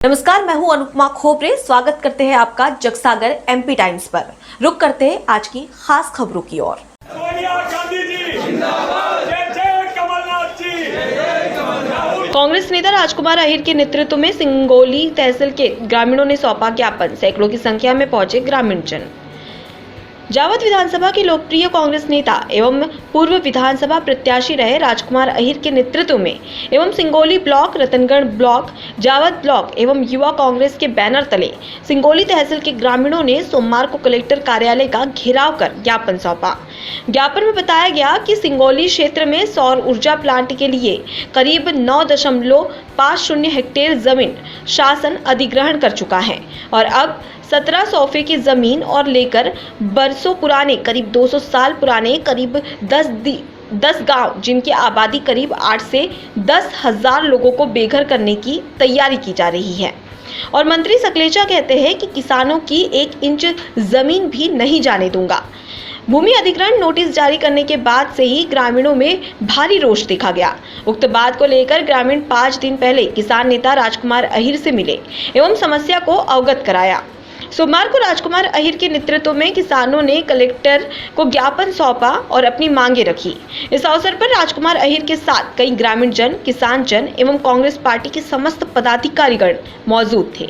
नमस्कार, मैं हूं अनुपमा खोपरे। स्वागत करते हैं आपका जगसागर एमपी टाइम्स पर। रुक करते हैं आज की खास खबरों की ओर। सोनिया गांधी जी जिंदाबाद, जय जय कमलनाथ जी। कांग्रेस नेता राजकुमार अहिर के नेतृत्व में सिंगोली तहसील के ग्रामीणों ने सौंपा ज्ञापन। सैकड़ों की संख्या में पहुंचे ग्रामीण जन। जावद विधानसभा के लोकप्रिय कांग्रेस नेता एवं पूर्व विधानसभा प्रत्याशी रहे राजकुमार अहिर के नेतृत्व में एवं Singoli block, Ratangarh block, Jawad block एवं युवा कांग्रेस के बैनर तले सिंगोली तहसील के ग्रामीणों ने सोमवार को कलेक्टर कार्यालय का घेराव कर ज्ञापन सौंपा। ज्ञापन में बताया गया कि सिंगोली क्षेत्र में सौर ऊर्जा प्लांट के लिए करीब 9.50 हेक्टेयर जमीन शासन अधिग्रहण कर चुका है और अब 17 सौफे की जमीन और लेकर बरसों पुराने, करीब 200 साल पुराने करीब 10 गांव जिनकी आबादी करीब 8 से 10 हजार लोगों को बेघर करने की तैयारी की जा रही है। और मंत्री सकलेचा कहते हैं कि किसानों की 1 इंच जमीन भी नहीं जाने दूंगा। भूमि अधिग्रहण नोटिस जारी करने के बाद से ही ग्रामीणों में भारी रोष देखा गया। उक्त बात को लेकर ग्रामीण 5 दिन पहले किसान नेता राजकुमार अहिर से मिले एवं समस्या को अवगत कराया। सोमवार को राजकुमार अहिर के नेतृत्व में किसानों ने कलेक्टर को ज्ञापन सौंपा और अपनी मांगे रखी। इस अवसर पर राजकुमार अहिर के साथ कई ग्रामीण जन, किसान जन एवं कांग्रेस पार्टी के समस्त पदाधिकारीगण मौजूद थे।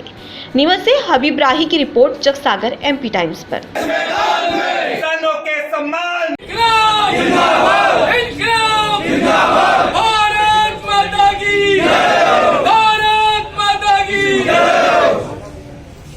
नीमच से हबीब राही की रिपोर्ट, जगसागर एमपी टाइम्स पर। किसानों के सम्मान भारत माता की, भारत माता की।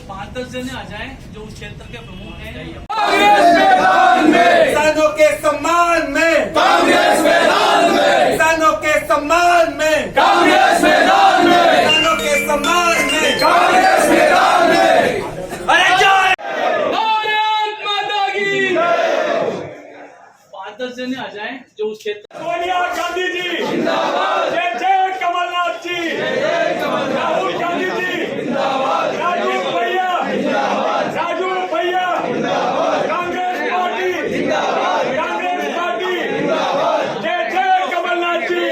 5-10 जने आ जाएं जो उस क्षेत्र के प्रमुख हैं। कांग्रेस मैदान में, किसानों के सम्मान में, कांग्रेस मैदान में, किसानों के सम्मान में, कांग्रेस मैदान में, किसानों के सम्मान में, कांग्रेस मैदान में। अरे जय भारत माता की। 5-10 जने आ जाएं जो उस क्षेत्र। सोनिया गांधी जी जिंदाबाद, जय जय कमलनाथ जी, जय जय कमलनाथ। राहुल गांधी जी जिंदाबाद, राजू भैया जिंदाबाद, राजू भैया जिंदाबाद, कांग्रेस पार्टी जिंदाबाद, कांग्रेस पार्टी जिंदाबाद, जय जय कमलनाथ जी,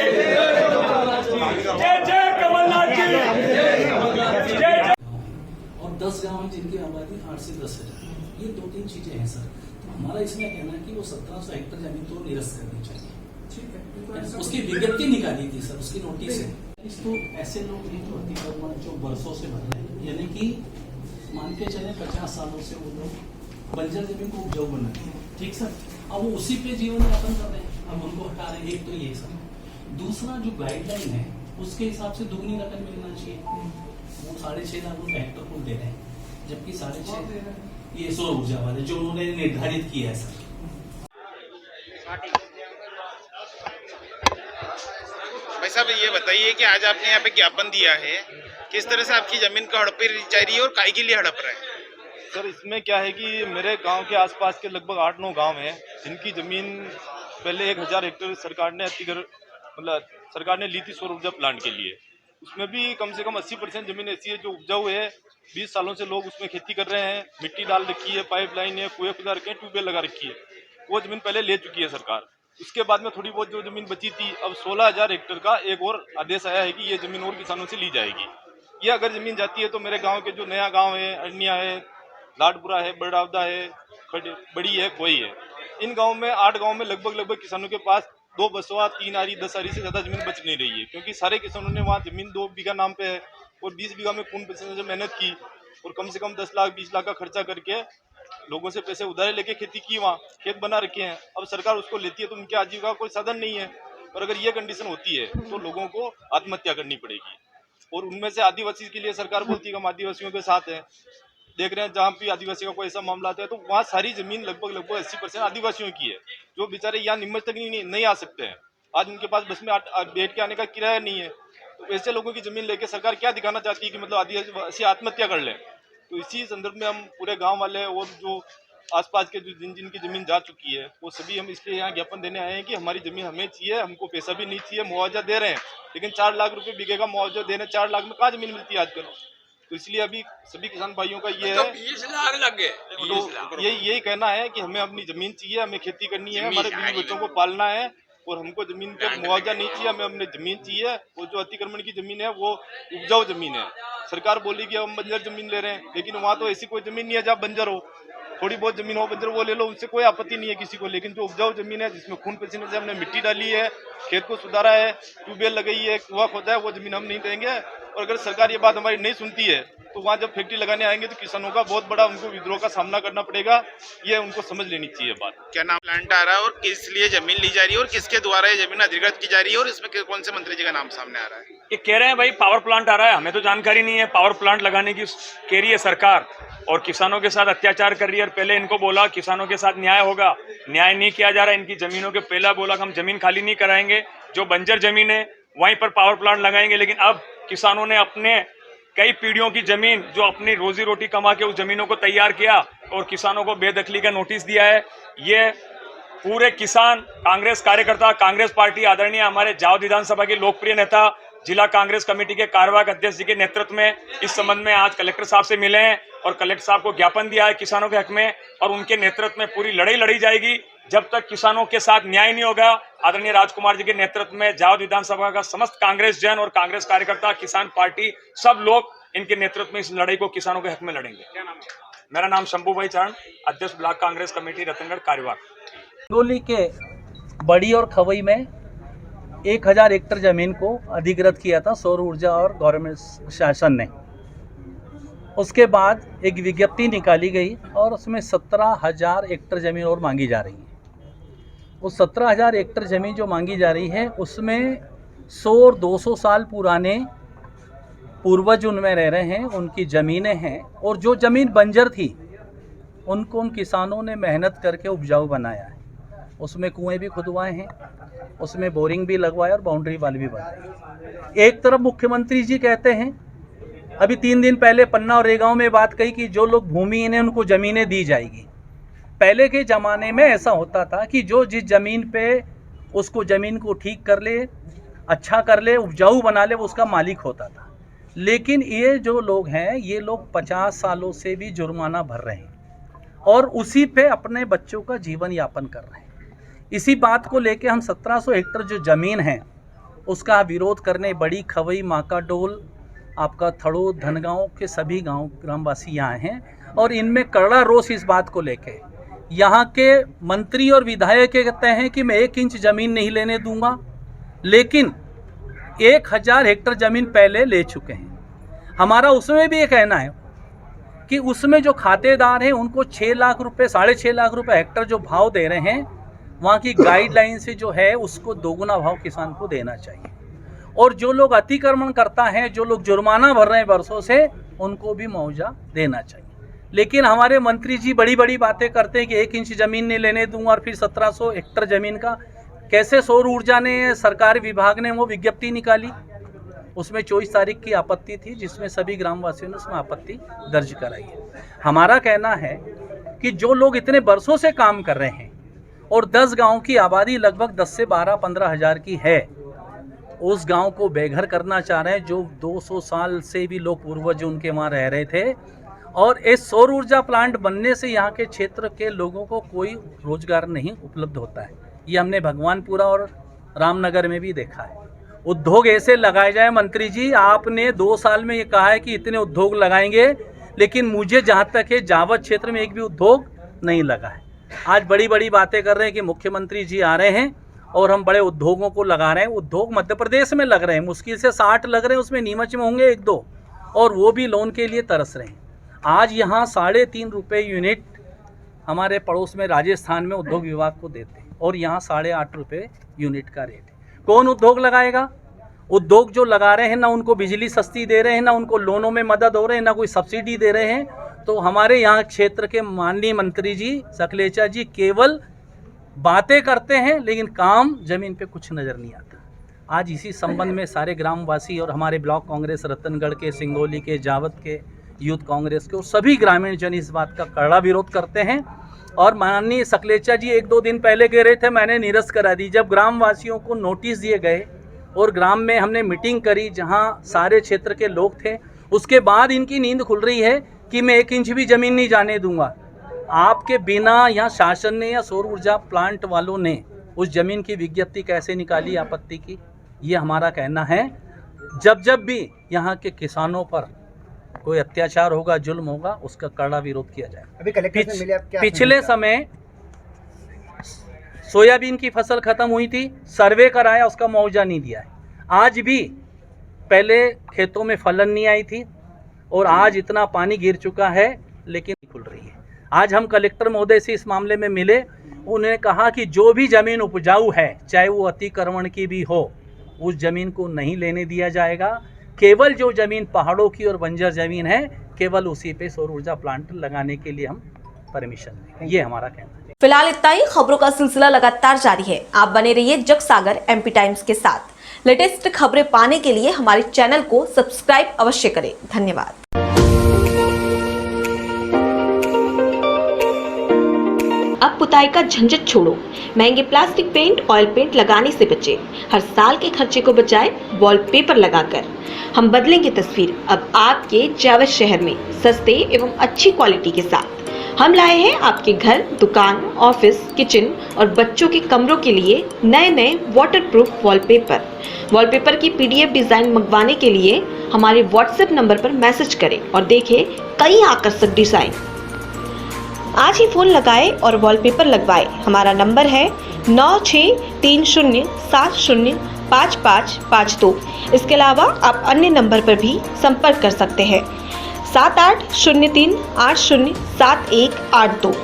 जय जय कमलनाथ जी, जय जय। और 10 गांव हैं जिनकी आबादी 8 से 10 है। ये 2-3 चीजें हैं सर। तो हमारा इसमें कहना है कि वो 1700 हेक्टेयर जमीन तो निरस्त करनी चाहिए। ठीक है, उसकी विज्ञप्ति निकाली थी सर, उसकी नोटिस है। इसको ऐसे लोग नहीं जो अतिक्रमण जो बरसों से भर रहे हैं, यानी कि मान के चले 50 सालों से वो लोग बंजर जमीन को उपजाऊ बना रहे हैं। ठीक सर, अब वो उसी पे जीवन यापन कर रहे हैं, अब उनको हटा रहे हैं। एक तो ये सर, दूसरा जो गाइडलाइन है उसके हिसाब से दुगनी रकम मिलना चाहिए। वो 6.5 लाख रुपए हेक्टर को दे रहे हैं, जबकि 6.5 ये सौर ऊर्जा वाले जो उन्होंने निर्धारित किया है सर। भाई साहब, ये बताइए कि आज आपने यहाँ पे ज्ञापन दिया है, किस तरह से आपकी जमीन का हड़प जा रही है और काय के लिए हड़प रहा है? सर, इसमें क्या है कि मेरे गांव के आसपास के लगभग 8-9 गांव हैं जिनकी जमीन पहले 1000 हेक्टेयर सरकार ने सरकार ने ली थी सौर ऊर्जा प्लांट के लिए। उसमें भी कम से कम 80% जमीन ऐसी है जो उपजाऊ है। 20 सालों से लोग उसमें खेती कर रहे हैं, मिट्टी डाल रखी है, पाइपलाइन है, कुएं खुदा रखे हैं, ट्यूबवेल लगा रखी है। वो जमीन पहले ले चुकी है सरकार। उसके बाद में थोड़ी बहुत जो जमीन बची थी, अब 16,000 हेक्टेयर का एक और आदेश आया है कि ये जमीन और किसानों से ली जाएगी। ये अगर जमीन जाती है तो मेरे गांव के जो नया गांव है, अरनिया है, लाडपुरा है, बड़ावदा है, बड़ी है, कोई है, इन गाँव में 8 गाँव में लगभग किसानों के पास 2 बसवा, 3 आरी, 10 आरी से ज्यादा जमीन बच नहीं रही है, क्योंकि सारे किसानों ने वहाँ जमीन 2 बीघा नाम पे है और 20 बीघा में खून पसीने से मेहनत की और कम से कम 10 लाख 20 लाख का खर्चा करके लोगों से पैसे उधारे लेके खेती की, वहाँ खेत बना रखे हैं। अब सरकार उसको लेती है तो उनके आजीविका का कोई साधन नहीं है। और अगर ये कंडीशन होती है तो लोगों को आत्महत्या करनी पड़ेगी। और उनमें से आदिवासी के लिए सरकार बोलती है कि हम आदिवासियों के साथ हैं। देख रहे हैं जहाँ भी आदिवासी का कोई ऐसा मामला आता है तो वहाँ सारी जमीन लगभग 80% आदिवासियों की है, जो बेचारे यहाँ नीमच तक नहीं आ सकते हैं। आज उनके पास बस में बैठ के आने का किराया नहीं है। तो ऐसे लोगों की जमीन लेके सरकार क्या दिखाना चाहती है कि मतलब आदिवासी आत्महत्या कर लें। तो इसी संदर्भ में हम पूरे गांव वाले और जो आसपास के जो जिनकी जमीन जा चुकी है वो सभी हम इसलिए यहाँ ज्ञापन देने आए हैं कि हमारी जमीन हमें चाहिए, हमको पैसा भी नहीं चाहिए। मुआवजा दे रहे हैं लेकिन 4 लाख रुपए बीघे का मुआवजा दे रहे हैं। 4 लाख में कहाँ जमीन मिलती है आजकल। तो इसलिए अभी सभी किसान भाइयों का ये है, 20 लाख लग गए। तो यही कहना है कि हमें अपनी जमीन चाहिए, हमें खेती करनी है, हमारे बीवी बच्चों को पालना है और हमको जमीन का मुआवजा नहीं चाहिए, हमें अपनी जमीन चाहिए। वो जो अतिक्रमण की जमीन है वो उपजाऊ जमीन है। सरकार बोली कि हम बंजर जमीन ले रहे हैं, लेकिन वहाँ तो ऐसी कोई जमीन नहीं है जहाँ बंजर हो। थोड़ी बहुत जमीन हो बंजर, वो ले लो, उनसे कोई आपत्ति नहीं है किसी को। लेकिन जो उपजाऊ जमीन है, जिसमें खून पसीने से हमने मिट्टी डाली है, खेत को सुधारा है, ट्यूबवेल लगाई है, कुआं खोदा है, वो जमीन हम नहीं देंगे। और अगर सरकार ये बात हमारी नहीं सुनती है तो वहाँ जब फैक्ट्री लगाने आएंगे तो किसानों का बहुत बड़ा उनको विद्रोह का सामना करना पड़ेगा। ये उनको समझ लेनी चाहिए बात। क्या नाम प्लांट आ रहा है और किस लिए जमीन ली जा रही है और किसके द्वारा ये जमीन अधिकृत की जा रही है और इसमें कौन से मंत्री जी का नाम सामने आ रहा है? ये कह रहे हैं भाई पावर प्लांट आ रहा है, हमें तो जानकारी नहीं है। पावर प्लांट लगाने की कह रही है सरकार और किसानों के साथ अत्याचार कर रही है। और पहले इनको बोला किसानों के साथ न्याय होगा, न्याय नहीं किया जा रहा है। इनकी जमीनों के पहला बोला कि हम जमीन खाली नहीं कराएंगे, जो बंजर जमीन है वहीं पर पावर प्लांट लगाएंगे। लेकिन अब किसानों ने अपने कई पीढ़ियों की जमीन, जो अपनी रोजी रोटी कमा के उस जमीनों को तैयार किया और किसानों को बेदखली का नोटिस दिया है। ये पूरे किसान, कांग्रेस कार्यकर्ता, कांग्रेस पार्टी, आदरणीय हमारे जावद विधानसभा के लोकप्रिय नेता, जिला कांग्रेस कमेटी के कार्यवाहक अध्यक्ष जी के नेतृत्व में इस संबंध में आज कलेक्टर साहब से मिले हैं और कलेक्टर साहब को ज्ञापन दिया है किसानों के हक में। और उनके नेतृत्व में पूरी लड़ाई लड़ी जाएगी जब तक किसानों के साथ न्याय नहीं होगा। आदरणीय राजकुमार जी के नेतृत्व में जावद विधानसभा का समस्त कांग्रेस जन और कांग्रेस कार्यकर्ता, किसान पार्टी, सब लोग इनके नेतृत्व में इस लड़ाई को किसानों के हक में लड़ेंगे। क्या नाम है? मेरा नाम शंभू भाई चरण, अध्यक्ष ब्लॉक कांग्रेस कमेटी रतनगढ़ कार्यवाहक। सिंगोली के बड़ी और खवई में 1000 हेक्टेयर जमीन को अधिकृत किया था सौर ऊर्जा और गवर्नमेंट शासन ने। उसके बाद एक विज्ञप्ति निकाली गई और उसमें 17,000 हेक्टेयर ज़मीन और मांगी जा रही है। उस 17,000 हेक्टेयर ज़मीन जो मांगी जा रही है उसमें 100 और 200 साल पुराने पूर्वज उनमें रह रहे हैं, उनकी ज़मीनें हैं। और जो ज़मीन बंजर थी उनको उन किसानों ने मेहनत करके उपजाऊ बनाया है। उसमें कुएं भी खुदवाए हैं, उसमें बोरिंग भी लगवाए और बाउंड्री वाल भी बनाए। एक तरफ मुख्यमंत्री जी कहते हैं, अभी 3 दिन पहले पन्ना और रेगांव में बात कही कि जो लोग भूमिहीन हैं उनको ज़मीनें दी जाएगी। पहले के ज़माने में ऐसा होता था कि जो जिस ज़मीन पे उसको ज़मीन को ठीक कर ले, अच्छा कर ले, उपजाऊ बना ले, वो उसका मालिक होता था। लेकिन ये जो लोग हैं, ये लोग 50 सालों से भी जुर्माना भर रहे हैं और उसी पे अपने बच्चों का जीवन यापन कर रहे हैं। इसी बात को लेके हम 1700 हेक्टेयर जो ज़मीन है उसका विरोध करने बड़ी खवई, माकाडोल, आपका थड़ो, धनगांव के सभी गांव ग्रामवासी यहाँ हैं और इनमें कड़ा रोष इस बात को लेके। यहाँ के मंत्री और विधायक कहते हैं कि मैं 1 इंच ज़मीन नहीं लेने दूंगा, लेकिन 1000 हेक्टेयर ज़मीन पहले ले चुके हैं। हमारा उसमें भी ये कहना है कि उसमें जो खातेदार हैं उनको 6 लाख रुपए, 6.5 लाख रुपए हेक्टेयर जो भाव दे रहे हैं, वहाँ की गाइडलाइन से जो है उसको दोगुना भाव किसान को देना चाहिए। और जो लोग अतिक्रमण करता है, जो लोग जुर्माना भर रहे हैं वर्षों से, उनको भी मुआवजा देना चाहिए। लेकिन हमारे मंत्री जी बड़ी बड़ी बातें करते हैं कि 1 इंच ज़मीन नहीं लेने दूंगा और फिर 1700 हेक्टेयर ज़मीन का कैसे सौर ऊर्जा ने, सरकारी विभाग ने वो विज्ञप्ति निकाली, उसमें 24 तारीख की आपत्ति थी जिसमें सभी ग्रामवासियों ने उसमें आपत्ति दर्ज कराई है। हमारा कहना है कि जो लोग इतने वर्षों से काम कर रहे हैं और 10 गांव की आबादी लगभग 10 से 12-15 हज़ार की है, उस गांव को बेघर करना चाह रहे हैं जो 200 साल से भी लोग पूर्वज उनके वहाँ रह रहे थे। और इस सौर ऊर्जा प्लांट बनने से यहाँ के क्षेत्र के लोगों को कोई रोजगार नहीं उपलब्ध होता है। ये हमने भगवानपुरा और रामनगर में भी देखा है। उद्योग ऐसे लगाए जाए, मंत्री जी आपने 2 साल में ये कहा है कि इतने उद्योग लगाएंगे, लेकिन मुझे जहाँ तक है जावद क्षेत्र में एक भी उद्योग नहीं लगा है। आज बड़ी बड़ी बातें कर रहे हैं कि मुख्यमंत्री जी आ रहे हैं और हम बड़े उद्योगों को लगा रहे हैं। उद्योग मध्य प्रदेश में लग रहे हैं, मुश्किल से 60 लग रहे हैं, उसमें नीमच में होंगे 1-2 और वो भी लोन के लिए तरस रहे हैं। आज यहाँ 3.5 रुपये यूनिट हमारे पड़ोस में राजस्थान में उद्योग विभाग को देते हैं और यहाँ 8.5 रुपये यूनिट का रेट है। कौन उद्योग लगाएगा? उद्योग जो लगा रहे हैं ना उनको बिजली सस्ती दे रहे हैं, ना उनको लोनों में मदद हो रहे हैं, ना कोई सब्सिडी दे रहे हैं। तो हमारे यहाँ क्षेत्र के माननीय मंत्री जी सकलेचा जी केवल बातें करते हैं, लेकिन काम जमीन पे कुछ नज़र नहीं आता। आज इसी संबंध में सारे ग्रामवासी और हमारे ब्लॉक कांग्रेस रतनगढ़ के, सिंगोली के, जावद के, यूथ कांग्रेस के और सभी ग्रामीण जन इस बात का कड़ा विरोध करते हैं। और माननीय सकलेचा जी 1-2 दिन पहले कह रहे थे मैंने निरस्त करा दी। जब ग्रामवासियों को नोटिस दिए गए और ग्राम में हमने मीटिंग करी जहां सारे क्षेत्र के लोग थे, उसके बाद इनकी नींद खुल रही है कि मैं 1 इंच भी ज़मीन नहीं जाने दूंगा। आपके बिना यहाँ शासन ने या सौर ऊर्जा प्लांट वालों ने उस जमीन की विज्ञप्ति कैसे निकाली आपत्ति की, ये हमारा कहना है। जब जब भी यहाँ के किसानों पर कोई अत्याचार होगा, जुल्म होगा, उसका कड़ा विरोध किया जाएगा। अभी कलेक्टर से मिले आप क्या? पिछले समय सोयाबीन की फसल खत्म हुई थी, सर्वे कराया, उसका मुआवजा नहीं दिया है। आज भी पहले खेतों में फलन नहीं आई थी और आज इतना पानी गिर चुका है लेकिन खुल रही है। आज हम कलेक्टर महोदय से इस मामले में मिले, उन्होंने कहा कि जो भी जमीन उपजाऊ है, चाहे वो अतिक्रमण की भी हो, उस जमीन को नहीं लेने दिया जाएगा। केवल जो जमीन पहाड़ों की और बंजर जमीन है, केवल उसी पे सौर ऊर्जा प्लांट लगाने के लिए हम परमिशन देंगे। ये हमारा कहना है। फिलहाल इतना ही। खबरों का सिलसिला लगातार जारी है। आप बने रहिए जग सागर MP टाइम्स के साथ। लेटेस्ट खबरें पाने के लिए हमारे चैनल को सब्सक्राइब अवश्य करें। धन्यवाद। अब पुताई का झंझट छोड़ो, महंगे प्लास्टिक पेंट, ऑयल पेंट लगाने से बचे। हर साल के खर्चे को बचाए वॉलपेपर लगाकर। हम बदलेंगे तस्वीर अब आपके जावद शहर में सस्ते एवं अच्छी क्वालिटी के साथ। हम लाए हैं आपके घर, दुकान, ऑफिस, किचन और बच्चों के कमरों के लिए नए वाटरप्रूफ वॉलपेपर। वॉलपेपर की PDF डिजाइन मंगवाने के लिए हमारे WhatsApp नंबर पर मैसेज करें और देखें कई आकर्षक डिजाइन। आज ही फोन लगाए और वॉलपेपर लगवाए। हमारा नंबर है 9630705552। इसके अलावा आप अन्य नंबर पर भी संपर्क कर सकते हैं। 7803807182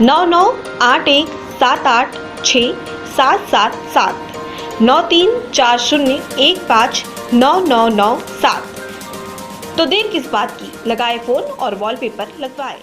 9981786777 9340159997। तो देर किस बात की, लगाए फोन और वॉलपेपर लगवाए।